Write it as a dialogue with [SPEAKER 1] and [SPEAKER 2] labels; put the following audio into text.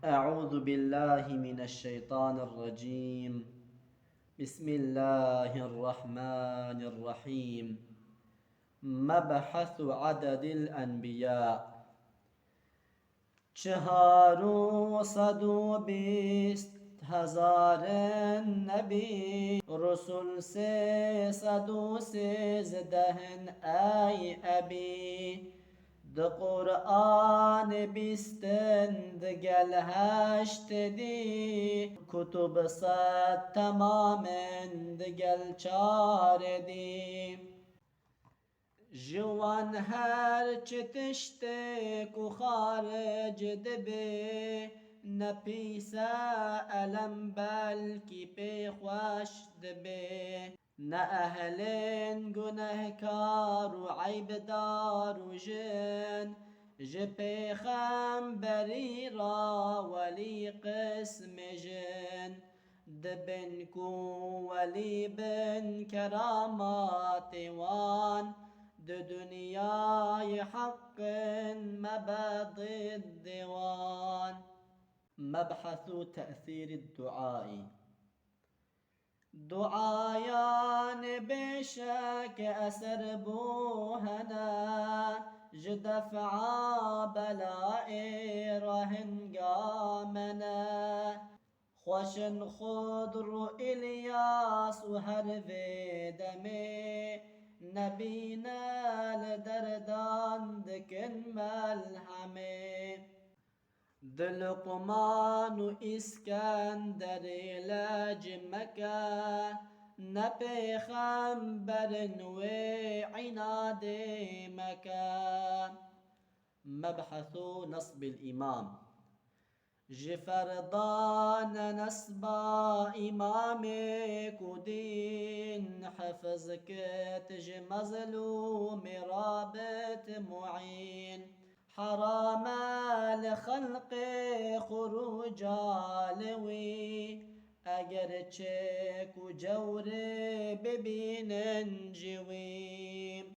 [SPEAKER 1] أعوذ بالله من الشيطان الرجيم. بسم الله الرحمن الرحيم. مبحث عدد الأنبياء 420,000 نبی رسول 313 ای ابی ده قرآن بیستن دگل هشت دی کتب صد تمامن دگل چار دی جوان هر چه تشتك وخارج دبي نبيسا ألم بالكي بيخواش دبي نا أهلين گنهكار وعيب دار وجن جبي خنبري را ولي قسم جن دبنكو ولي بن كرامات وان دنياي حق مبادئ الديوان. مبحث تأثير الدعاء دعايان بشك أسر بوهنا جدفع بلاء رهن قامنا خوشن خضر إلياس وهر في دمي نبينا لدردان دكن ملحمي دلقمان إسكندر لجمكة نبي خنبر وعناد مكة. مبحث نصب الإمام جفردان نسبا إمامك ودين حفظك تجي مظلوم رابط معين حرام لخلق خروج علوي اگر چك وجور ببين جوي